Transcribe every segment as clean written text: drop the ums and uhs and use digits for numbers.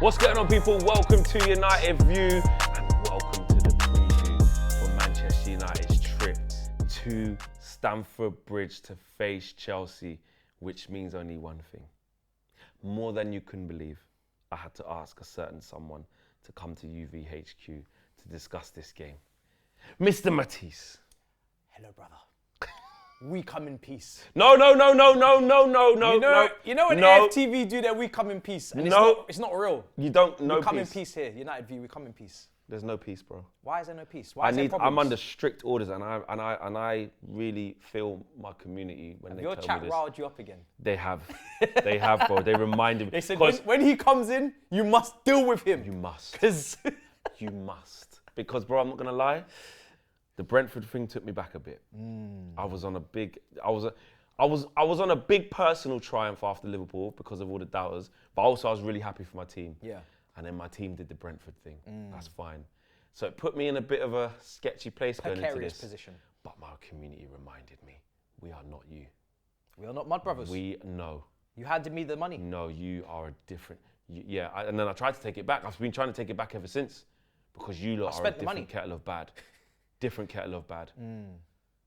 What's going on, people? Welcome to United View and welcome to the preview for Manchester United's trip to Stamford Bridge to face Chelsea, which means only one thing. More than you can believe, I had to ask a certain someone to come to UVHQ to discuss this game. Mr. Matisse. Hello, brother. We come in peace. No. You know when AFTV do that, we come in peace. And it's not real. You don't know We come peace. in peace here. United View, we come in peace. There's no peace, bro. Why is there no peace? Why is there problems? I'm under strict orders, and I really feel my community when they Your tell chat me this. riled you up again. They have, bro. They reminded me. They said when he comes in, you must deal with him. You must. Because You must. Because, bro, I'm not gonna lie. The Brentford thing took me back a bit. I was on a big personal triumph after Liverpool because of all the doubters, but also I was really happy for my team. Yeah. And then my team did the Brentford thing. That's fine. So it put me in a bit of a sketchy place going into precarious this. position. But my community reminded me, we are not you. We are not mud brothers. We know. You handed me the money. No, you are a different. And then I tried to take it back. I've been trying to take it back ever since because you lot are a different kettle of bad. Different kettle of bad.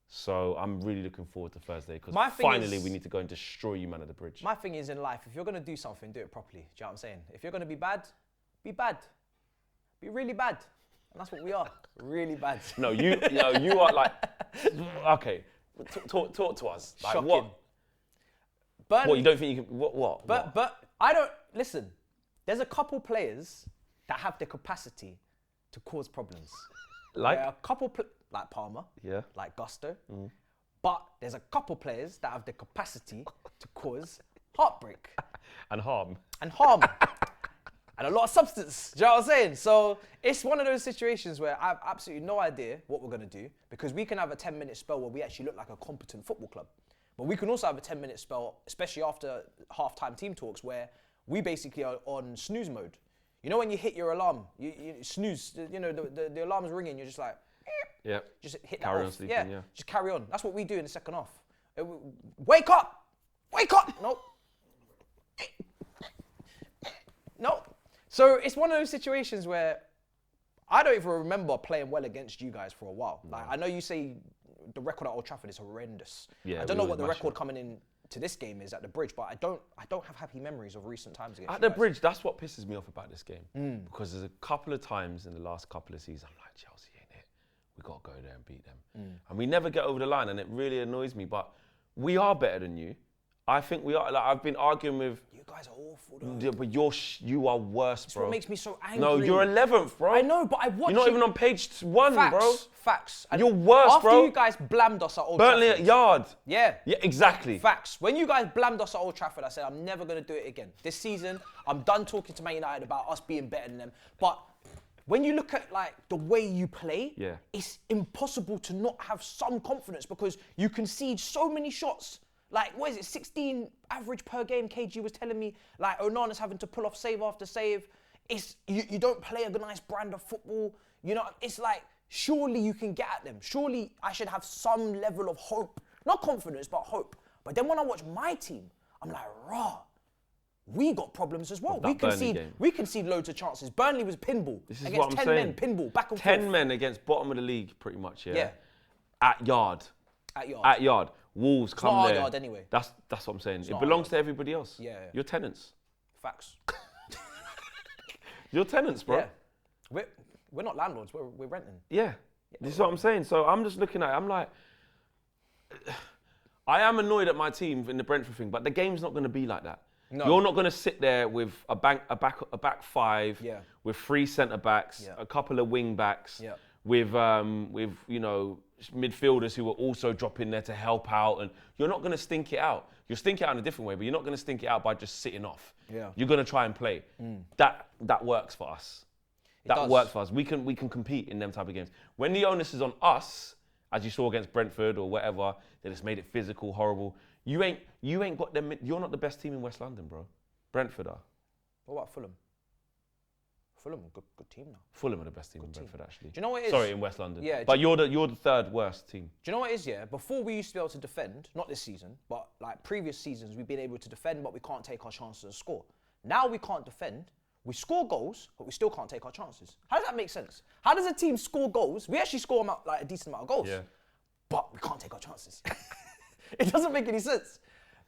So I'm really looking forward to Thursday because finally we need to go and destroy you, man, at the bridge. My thing is in life, if you're going to do something, do it properly. Do you know what I'm saying? If you're going to be bad, be bad. Be really bad. And that's what we are. Really bad. No, you are like, okay, talk to us. Like, Shocking. what? Burnley, What, you don't think you can, what? But I don't, listen, there's a couple players that have the capacity to cause problems. Like? There are a couple, like Palmer, Yeah. like Gusto, but there's a couple players that have the capacity to cause heartbreak And harm. and harm and a lot of substance. Do you know what I'm saying? So it's one of those situations where I have absolutely no idea what we're going to do because we can have a 10-minute spell where we actually look like a competent football club. But we can also have a 10-minute spell, especially after half-time team talks, where we basically are on snooze mode. You know when you hit your alarm, you snooze, you know, the alarm's ringing, you're just like, Yeah. just hit that Carry on off. sleeping, yeah. Just carry on. That's what we do in the second half. Wake up! Wake up! Nope. Nope. So it's one of those situations where I don't even remember playing well against you guys for a while. Like, I know you say the record at Old Trafford is horrendous. Yeah, I don't we know always what the mash record it. coming in to this game is at the Bridge, but I don't have happy memories of recent times against At you the guys. bridge, that's what pisses me off about this game. Because there's a couple of times in the last couple of seasons, I'm like, Chelsea ain't it. We got to go there and beat them. And we never get over the line, and it really annoys me. But we are better than you. I think we are. Like, I've been arguing with. You guys are awful, though. Yeah, but you are worse, That's bro. what makes me so angry. No, you're 11th, bro. I know, but I watch You're not even on page 1, facts, bro. Facts. And You're worse, after bro. you guys blamed us at Old Burnley Trafford. at Yard. Yeah. Yeah, exactly. Facts. When you guys blamed us at Old Trafford, I said, I'm never going to do it again. This season, I'm done talking to Man United about us being better than them. But when you look at like the way you play, Yeah. it's impossible to not have some confidence because you concede so many shots. Like, what is it, 16 average per game, KG was telling me. Like, Onana's having to pull off save after save. It's you don't play a nice brand of football. You know, it's like, surely you can get at them. Surely I should have some level of hope. Not confidence, but hope. But then when I watch my team, I'm like, rah, we got problems as well. That Burnley game. We concede loads of chances. Burnley was pinball. This is against what I'm 10 saying. men, pinball, back and 10 forth. men against bottom of the league, pretty much, yeah. Yeah. At Yard. At Yard. At Yard. Wolves come not our there. Yard anyway. That's what I'm saying. It not our belongs Yard. to everybody else. Yeah. You're tenants. Facts. You're tenants, bro. Yeah. We're not landlords, we're renting. Yeah. This is what I'm saying. So I'm just looking at it, I'm like, I am annoyed at my team in the Brentford thing, but the game's not going to be like that. No. You're not going to sit there with a back five, Yeah. with 3 centre backs, Yeah. a couple of wing backs, Yeah. with you know, midfielders who are also dropping there to help out, and you're not going to stink it out. You'll stink it out in a different way, but you're not going to stink it out by just sitting off. Yeah. You're going to try and play. That works for us. That does. works for us. We can compete in them type of games. When the onus is on us, as you saw against Brentford or whatever, they just made it physical, horrible. You ain't got them. You're not the best team in West London, bro. Brentford are. What about Fulham? Fulham, good team now. Fulham are the best team in Brentford, actually. Do you know what it is? Sorry, in West London. Yeah, But you're the third worst team. Do you know what it is, yeah? Before we used to be able to defend, not this season, but like previous seasons, we've been able to defend, but we can't take our chances and score. Now we can't defend, We score goals, but we still can't take our chances. How does that make sense? How does a team score goals? We actually score like a decent amount of goals, but we can't take our chances. It doesn't make any sense.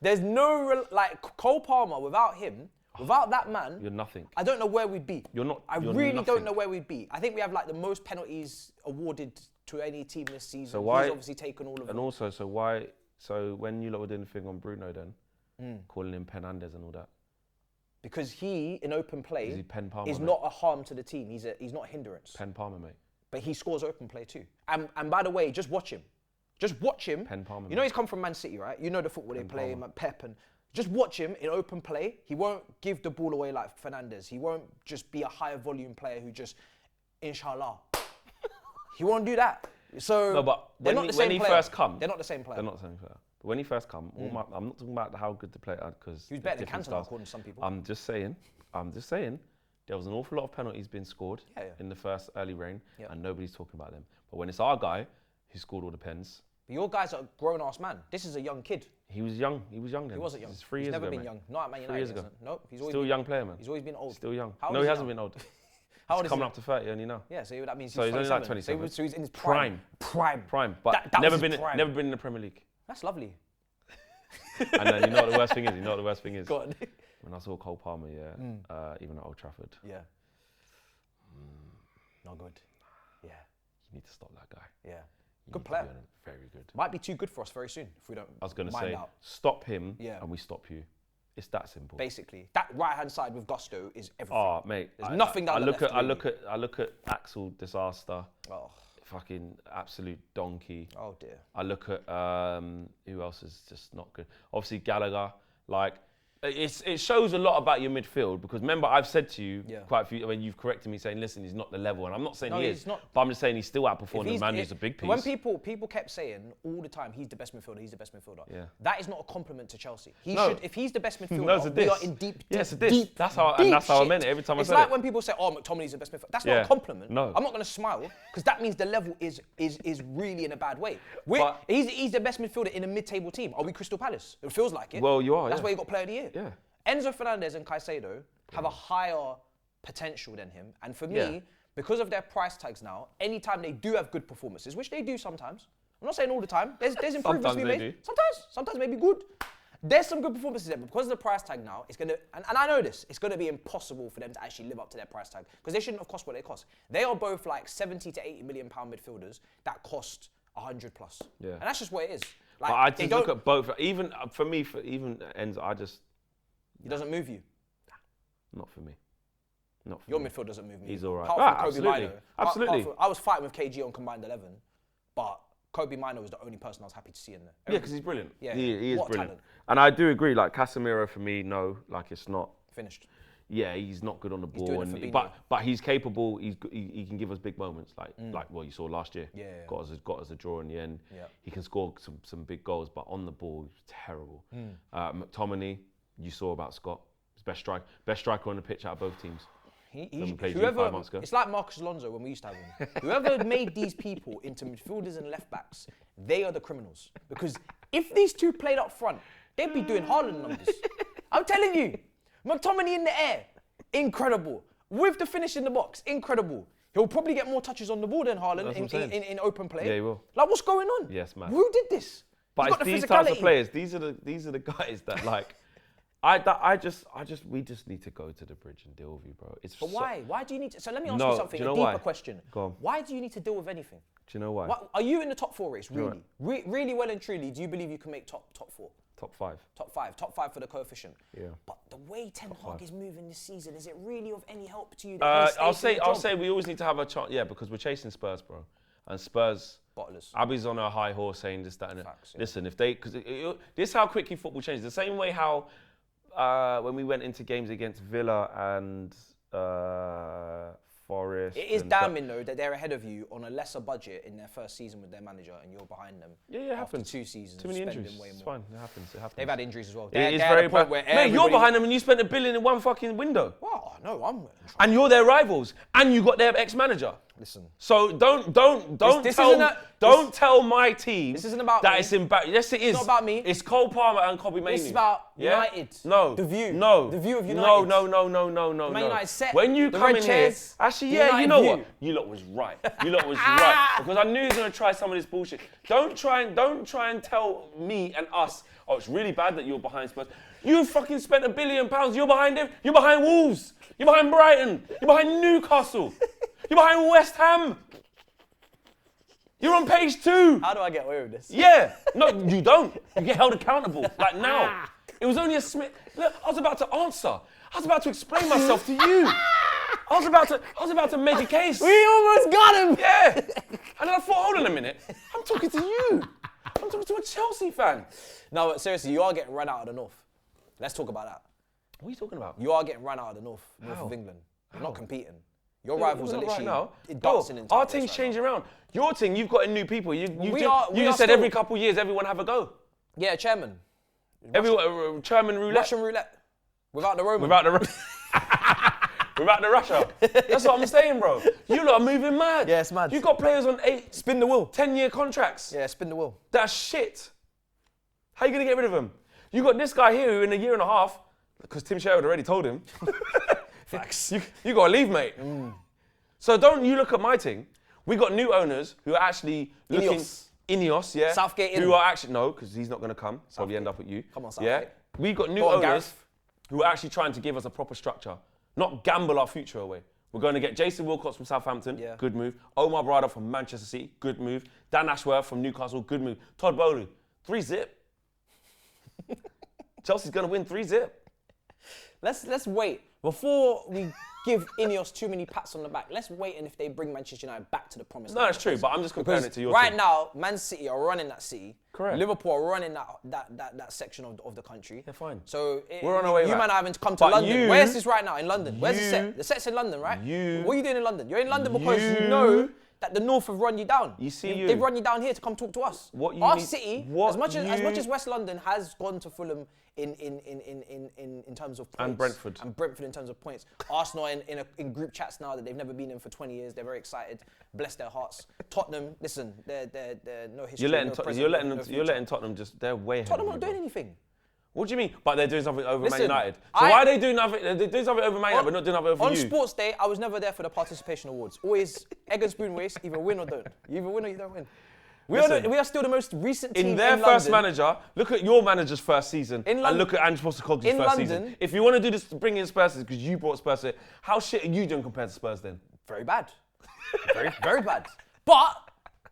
There's no, like, Cole Palmer, without him, without that man, you're nothing. I don't know where we'd be. I really nothing. don't know where we'd be. I think we have like the most penalties awarded to any team this season. So why? He's obviously taken all of them. And also, so why? So when you lot were doing the thing on Bruno, then calling him Penandes and all that, because he in open play is he Pen Palmer, is mate? not a harm to the team. He's not a hindrance. Pen Palmer, mate. But he scores open play too. And by the way, just watch him. Just watch him. Pen Palmer. You know he's come from Man City, right? You know the football they play, Pep, and just watch him in open play. He won't give the ball away like Fernandes. He won't just be a higher volume player who just, inshallah. He won't do that. So no, but when he first come, they're not the same player. They're not the same player. But when he first come, I'm not talking about how good the player because he was better than Cantona, according to some people. I'm just saying. There was an awful lot of penalties being scored in the first early reign, and nobody's talking about them. But when it's our guy who scored all the pens. But your guy's a grown-ass man. This is a young kid. He was young. He was young then. He wasn't young. He's 3 years ago, never been mate. young. Not at Man United. 3 years ago. Nope. He's always still a been, young player, man. He's always been old. Still young. How old No, is he he hasn't now? been old. How old He's is coming he? up to 30 only now. Yeah, so that means So he's he's only like 27. So he's in his Prime. Prime. But that never was his been prime. never been in the Premier League. That's lovely. And then you know what the worst thing is? You know what the worst thing is? Go on. When I saw Cole Palmer, even at Old Trafford. Yeah. Not good. Yeah. You need to stop that guy. Yeah. You Good need to player. be on him. Very good. Might be too good for us very soon if we don't. I was going to mind say, out. stop him Yeah. and we stop you. It's that simple. Basically, that right-hand side with gusto is everything. Oh, mate. There's nothing down the left, I really. look at Axel Disaster. Oh. Fucking absolute donkey. Oh dear. I look at who else is just not good. Obviously Gallagher. Like it shows a lot about your midfield because remember I've said to you quite a few when you've corrected me saying listen he's not the level and I'm not saying he is. Not, but I'm just saying he's still outperforming the man who's a big piece. When people kept saying all the time he's the best midfielder, he's the best midfielder. Yeah. That is not a compliment to Chelsea. He should if he's the best midfielder. No, it's a diss. We are in deep. Yeah, it's a diss. Deep, that's how deep I meant it every time I said it. It's like when people say oh McTominay's the best midfielder. That's not a compliment. No. I'm not going to smile because that means the level is really in a bad way. He's the best midfielder in a mid-table team. Are we Crystal Palace? It feels like it. Well, you are. That's why you got Player of the Year. Yeah. Enzo Fernandez and Caicedo have a higher potential than him. And for me, because of their price tags now, anytime they do have good performances, which they do sometimes, I'm not saying all the time, there's improvements to be made. Sometimes maybe good. There's some good performances there, but because of the price tag now, it's going to, and I know this, it's going to be impossible for them to actually live up to their price tag because they shouldn't have cost what they cost. They are both like 70 to 80 million pound midfielders that cost 100 plus. Yeah. And that's just what it is. Like, but I just look at both, even for me, for even Enzo, I just... He doesn't move you? Not for me. Not for Your me. midfield doesn't move me. He's all right. Apart from Kobe Absolutely. Mino. Absolutely. I was fighting with KG on combined 11, but Kobe Mino was the only person I was happy to see in there. Yeah, because he's brilliant. Yeah, he is what a brilliant. talent. And I do agree, like Casemiro for me, no, like it's not... Finished. Yeah, he's not good on the ball, doing it for but he's capable. He can give us big moments, like what you saw last year. Yeah. Got us a draw in the end. Yeah. He can score some big goals, but on the ball, he's terrible. McTominay, you saw about Scott. He's best striker on the pitch out of both teams. Whoever, 5 months ago. It's like Marcus Alonso when we used to have him. Whoever made these people into midfielders and left backs, they are the criminals. Because if these two played up front, they'd be doing Haaland numbers. I'm telling you. McTominay in the air, incredible. With the finish in the box, incredible. He'll probably get more touches on the ball than Haaland in open play. Yeah, he will. Like, what's going on? Yes, man. Who did this? But it's these types of players. These are the guys that like. We just need to go to the bridge and deal with you, bro. But why? Why do you need to? So let me ask you something. A deeper question. Go on. Why do you need to deal with anything? Do you know why? Are you in the top 4 race? Really, really well and truly. Do you believe you can make top 4? Top 5. Top 5 for the coefficient. Yeah. But the way Ten Hag is moving this season, is it really of any help to you? I'll say we always need to have a chance. Yeah, because we're chasing Spurs, bro, and Spurs. Bottlers. Abby's on a high horse saying this, that, and Facts, that. Listen, if they, because this is how quickly football changes. The same way how when we went into games against Villa and Forest. It is damning though that they're ahead of you on a lesser budget in their first season with their manager, and you're behind them. Yeah, it happens. After 2 seasons, too many injuries. Way more. It's fine. It happens. They've had injuries as well. It is very bad. Mate, you're behind them, and you spent $1 billion in one fucking window. Wow, no, I'm. And you're their rivals, and you got their ex-manager. Listen. So don't This tell isn't a- don't tell my team This isn't about that me. it's embarrassing. Yes, it is. not about me. It's Cole Palmer and Kobe Mainoo. This is about United. No. The view. No. The view of United. No. Man United set When you the come red in chairs, here, actually, the yeah, you United know view. what? You lot was right. You lot was right because I knew he was gonna try some of this bullshit. Don't try and tell me and us. Oh, it's really bad that you're behind Spurs. You fucking spent £1 billion. You're behind them. You're behind Wolves. You're behind Brighton. You're behind Newcastle. You're behind West Ham. You're on page 2. How do I get away with this? Yeah. No, you don't. You get held accountable. Like now. It was only a Smith. Look, I was about to answer. I was about to explain myself to you. I was about to make a case. We almost got him. Yeah. And then I thought, hold on a minute. I'm talking to you. I'm talking to a Chelsea fan. No, but seriously, you are getting run out of the North. Let's talk about that. What are you talking about? You are getting run out of the North How? of England. You're How? not competing. Your rivals are Not literally right now. dancing in Our tight team's race changing around. Your team, you've got in new people. You We just said still- every couple of years, everyone have a go. Yeah, chairman. Chairman roulette. Russian roulette. Without the Roman. Without the Russia. That's what I'm saying, bro. You lot are moving mad. Yeah, it's mad. You've got players on Spin the wheel. 10-year contracts. Yeah, spin the wheel. That's shit. How are you going to get rid of him? You got this guy here who in a year and a half, because Tim Sherwood already told him, Facts. you got to leave, mate. So don't you look at my team. We got new owners who are actually looking... Ineos, yeah. Southgate in. Who are actually... No, because he's not going to come. Probably end up at you. Come on, Yeah. Southgate. We got new Go on, owners Gareth. who are actually trying to give us a proper structure, not gamble our future away. We're going to get Jason Wilcox from Southampton, Yeah. good move. Omar Brada from Manchester City, good move. Dan Ashworth from Newcastle, good move. Todd Bowley, 3-0. Chelsea's going to win 3-0. Let's wait. Before we give Ineos too many pats on the back, let's wait and if they bring Manchester United back to the promised No, land. it's true, but I'm just comparing it to your right team. now, Man City are running that city. Correct. Liverpool are running that section of the country. Yeah, fine. So We're on our way you back. man are having to come to But London. you- Where's this right now? In London. Where's the you- set? The set's in London, right? you- What are you doing in London? You're in London because you you- know that the North have run you down. You see They've run you down here to come talk to us. What you Our need- city, what as much you- as West London has gone to Fulham in terms of points. And Brentford. And Brentford in terms of points. Arsenal in group chats now that they've never been in for 20 years. They're very excited. Bless their hearts. Tottenham, listen, they're no history. You're letting, no present, you're no letting future. Tottenham just, they're way ahead Tottenham of not you, doing bro. anything. What do you mean? But they're doing something over Man Listen, United. So why are they doing nothing? They're doing something over Man United, but not doing nothing over On you. Sports Day, I was never there for the participation awards. Always egg and spoon race, either win or don't. You either win or you don't win. We are still the most recent team In their in first London. manager, look at your manager's first season In and Lon- look at Ange Postecoglou's in first London- season. If you want to do this, bring in Spurs because you brought Spurs here, how shit are you doing compared to Spurs then? Very bad. Very bad. But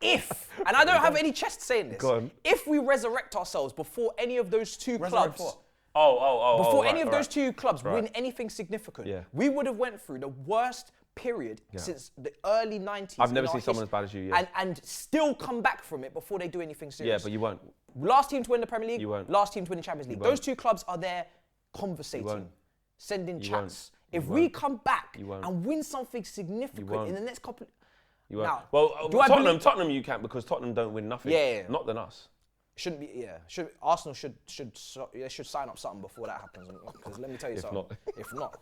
if, and I don't have any chest saying this, Go on. if we resurrect ourselves before any of those two Resurrect clubs, what? Oh, before right, any of right. those two clubs Right. win anything significant, Yeah. we would have went through the worst period since the early 90s. I've never in our seen someone as bad as you, yeah. And still come back from it before they do anything Yeah, serious. but you won't. Last team to win the Premier League, You won't. last team to win the Champions League. won't. Those two clubs are there conversating, won't. sending You chats. won't. If You we won't. come back You won't. and win something significant won't. in the next couple... You won't. Now, Well, do I believe- Tottenham you can't because Tottenham don't win nothing. Yeah. Not than us. Shouldn't be, yeah. Arsenal should sign up something before that happens. Because let me tell you something. not. If not,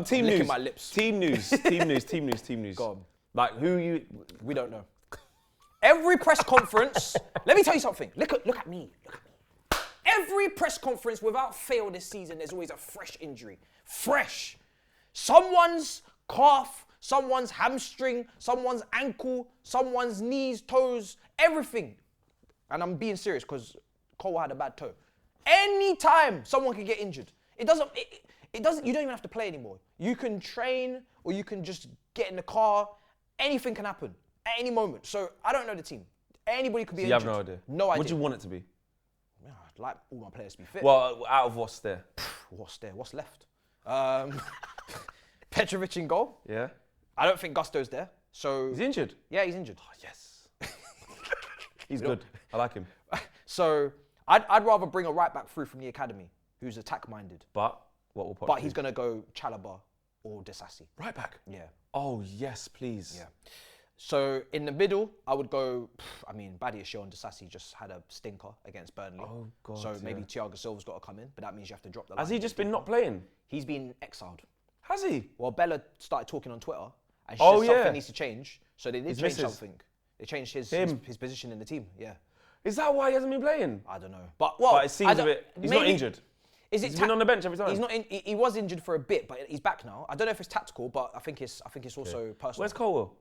Team licking news. my lips. Team news. Team news. Go on. Like who you? we don't know. Every press conference, let me tell you something. Look at me. Every press conference without fail this season, there's always a fresh injury. Fresh. Someone's calf, someone's hamstring, someone's ankle, someone's knees, toes, everything. And I'm being serious because Cole had a bad toe. Anytime someone can get injured. It doesn't, you don't even have to play anymore. You can train or you can just get in the car. Anything can happen at any moment. So I don't know the team. Anybody could be You have injured. no idea. No idea. What do you want it to be? Yeah, I'd like all my players to be fit. Well, out of what's there? What's there? What's left? Petrovic in goal. Yeah. I don't think Gusto's there. So He's injured. yeah, he's injured. Oh, yes. He's good. I like him. So I'd rather bring a right back through from the academy who's attack minded. But what will Poch But do? he's gonna go Chalobah or Disassi. right back. Yeah. Oh yes, please. Yeah. So in the middle, I would go. I mean, Badiashile and Disassi just had a stinker against Burnley. Oh, God, So maybe yeah. Thiago Silva's got to come in, but that means you have to drop the. Has line he just been not playing? He's been exiled. Has he? Well, Bella started talking on Twitter, And she said yeah. something needs to change. So they did His change missus. something. They changed his position in the team. Yeah. Is that why he hasn't been playing? I don't know. But well, But it seems a bit. He's not injured. He's been on the bench every time. He's not. He was injured for a bit, but he's back now. I don't know if it's tactical, but I think it's also personal. Where's Colwell?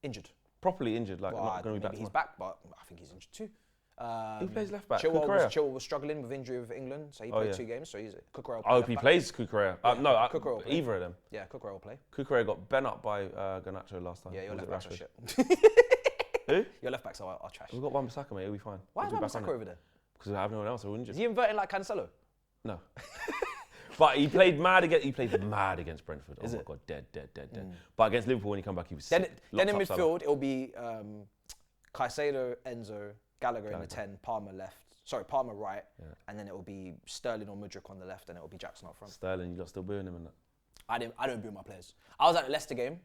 Injured? Properly injured, like Well, not going to be back. maybe he's back, but I think he's injured too. Who plays left back? Chilwell was struggling with injury with England, so he played 2 games. So he's Cucurella. I hope he plays Cucurella. No, Cucurella will play. either of them. Yeah, Cucurella will play. Cucurella got bent up by Garnacho last time. Yeah, your Was left it backs are Rashford? shit. Who? Your left backs are trash. We've got Wan-Bissaka, mate. He'll be fine. Why is He'll be back Wan-Bissaka on it. over there? Because we have no one else. We're injured. Is he inverting like Cancelo? No. But he played mad against Brentford. Is oh my it? God, dead. But against Liverpool, when he come back, he was Then sick. in Locked up Salah. midfield, it'll be Caicedo, Enzo, Gallagher in the 10, Palmer right, and then it will be Sterling or Mudryk on the left, and it will be Jackson up front. Sterling, you got still booing him in that. I don't boo my players. I was at the Leicester game.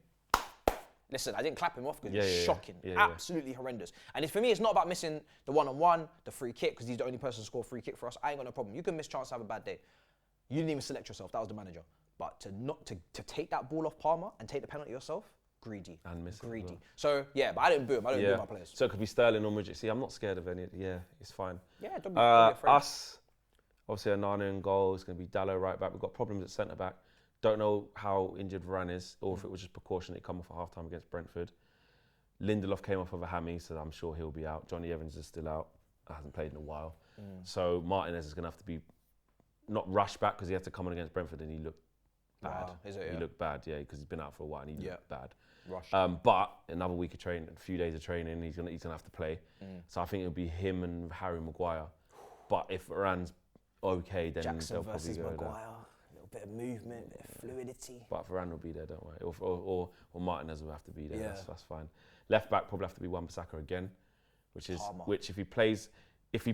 Listen, I didn't clap him off because it was shocking, absolutely horrendous. And for me, it's not about missing the one-on-one, the free kick, because he's the only person to score a free kick for us. I ain't got no problem. You can miss chance to have a bad day. You didn't even select yourself. That was the manager. But to take that ball off Palmer and take the penalty yourself, greedy. And miss it as greedy. well. So yeah, but I didn't boo him. I don't boo my players. So it could be Sterling or Mudryk. See, I'm not scared of any. Yeah, it's fine. Yeah, don't be afraid. Us, obviously, Onana in goal. It's going to be Dalot right back. We've got problems at centre back. Don't know how injured Varane is, or if it was just precaution. It come off at half time against Brentford. Lindelof came off of a hammy, so I'm sure he'll be out. Johnny Evans is still out. Hasn't played in a while. So Martinez is going to have to be not rushed back because he had to come on against Brentford and he looked bad. Wow, is it, He looked bad, yeah, because he's been out for a while and he looked bad. Rushed. But another week of training, a few days of training, he's gonna have to play. So I think it'll be him and Harry Maguire. But if Varane's okay, then Jackson they'll probably versus go Maguire. there. A little bit of movement, bit of fluidity. But Varane will be there, don't worry. Or Martinez will have to be there. Yeah. That's fine. Left back probably have to be Wan-Bissaka again, which Palmer. if he plays, if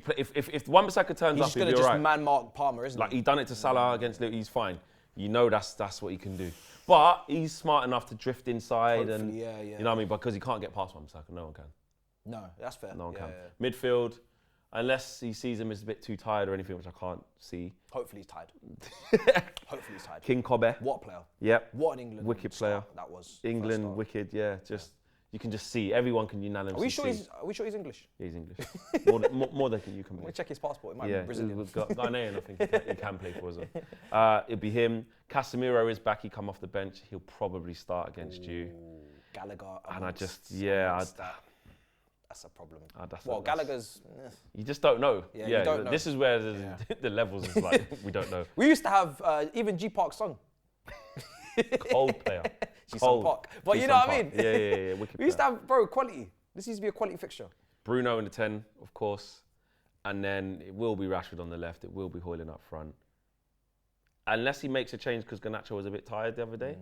Wan-Bissaka turns He's up, just he'll gonna be just alright. man mark Palmer, isn't Like he? he done it to Salah against Liverpool, he's fine. You know that's what he can do. But he's smart enough to drift inside and Hopefully, yeah. you know what I mean, because he can't get past Wan-Bissaka. No one can. No, that's fair. No one can. Yeah. Midfield, unless he sees him as a bit too tired or anything, which I can't see. Hopefully he's tied. Hopefully he's tied. King Kobe. What a player. Yep. What an England Wicked star player. that was. England, first star. wicked. Yeah. Just you can just see. Everyone can unanimously see. Are we sure he's English? Yeah, he's English. more than you can Let me believe. check his passport. It might Yeah, be Brazilian. we've got Ghanaian, I think he can play for as well. It'll be him. Casemiro is back. He come off the bench. He'll probably start against you. Gallagher. And That's a problem. Gallagher's. You just don't know. Yeah, you don't know. This is where the levels is like we don't know. We used to have even G Park Song. Cold player. Ji-Sung Park. But you know what I mean? Yeah. Wicked We used to player. have, quality. This used to be a quality fixture. Bruno in the 10, of course. And then it will be Rashford on the left. It will be Højlund up front. Unless he makes a change because Garnacho was a bit tired the other day.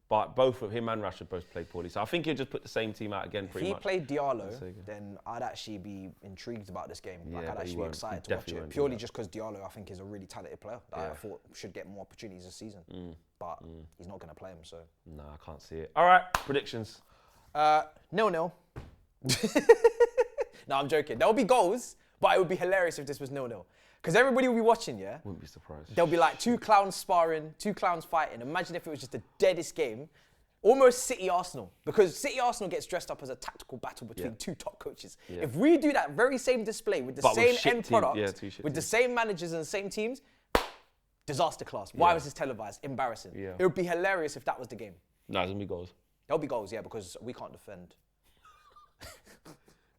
But both of him and Rashford both played poorly. So I think he'll just put the same team out again pretty much. If he played Diallo, then I'd actually be intrigued about this game. Like, I'd actually be excited to watch it. Purely just because Diallo, I think, is a really talented player that I thought should get more opportunities this season. But he's not going to play him, so. No, I can't see it. All right, predictions. 0-0. No, I'm joking. There'll be goals, but it would be hilarious if this was 0-0. Because everybody will be watching, yeah? Wouldn't be surprised. There'll be like 2 clowns sparring, 2 clowns fighting. Imagine if it was just the deadest game. Almost City-Arsenal. Because City-Arsenal gets dressed up as a tactical battle between 2 top coaches. Yeah. If we do that very same display with the But with same shit end team- product, yeah, 2 shit with the teams. same managers and the same teams, disaster class. Why was this televised? Embarrassing. Yeah. It would be hilarious if that was the game. No, there's going to be goals. There'll be goals, yeah, because we can't defend.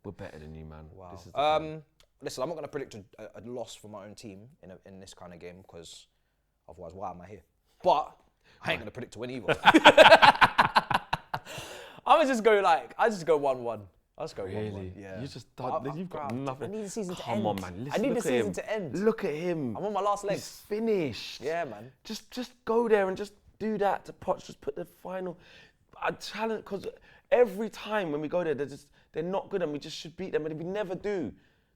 We're better than you, man. Wow. This is the problem. Listen, I'm not going to predict a loss for my own team in this kind of game because otherwise, why am I here? But I ain't going to predict to win either. I just go 1-1. I'll just go 1-1. Really? Yeah. You just done. You've got nothing. I need the season to end. Come on, man. Listen, I need the look at season him. to end. Look at him. I'm on my last legs. He's finished. Yeah, man. Just go there and just do that to Poch. Just put the final. Challenge, because every time when we go there, they're not good and we just should beat them, and we never do.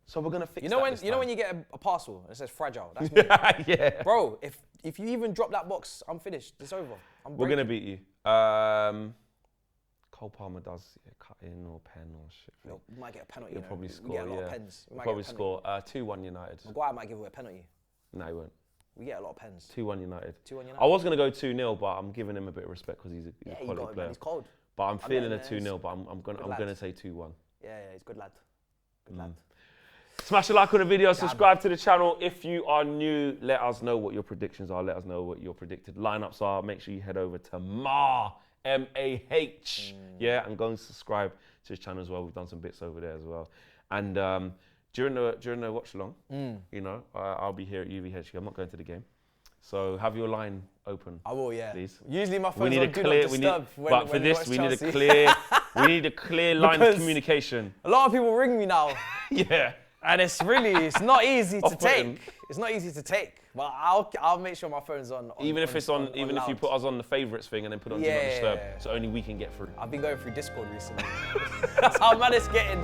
So we're gonna fix. You know when you get a parcel and it says fragile. That's me. Yeah. Bro, if you even drop that box, I'm finished. It's over. We're gonna beat you. Cole Palmer does cut in or pen or shit. We might get a penalty. He'll probably score. We get a lot of pens. We He'll might probably get a penalty. score 2-1 United. Maguire might give away a penalty. No, he won't. We get a lot of pens. 2-1 United. 2-1 United. I was going to go 2-0, but I'm giving him a bit of respect because he's a You quality got him, player. man. He's cold. But I'm feeling a he's 2-0, but I'm going to say 2-1. Yeah, he's a good lad. Good lad. Smash a like on the video, subscribe to the channel. If you are new, let us know what your predictions are. Let us know what your predicted lineups are. Make sure you head over to M-A-H. Yeah, and go and subscribe to his channel as well. We've done some bits over there as well. And during the watch along, you know, I'll be here at UVHQ. I'm not going to the game. So have your line open. I will, yeah. Please. Usually my phone's We need on a do clear. not disturb But for this, we need a clear. We need a clear line of Because communication. a lot of people ring me now. Yeah. And it's not easy to Off-putting. take. It's not easy to take. But I'll make sure my phone's on. Even if it's on, even if you loud. put us on the favourites thing and then put it on Do Not Disturb, so only we can get through. I've been going through Discord recently. That's how mad it's getting.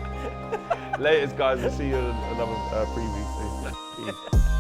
Latest, guys. We'll see you in another preview soon. Peace.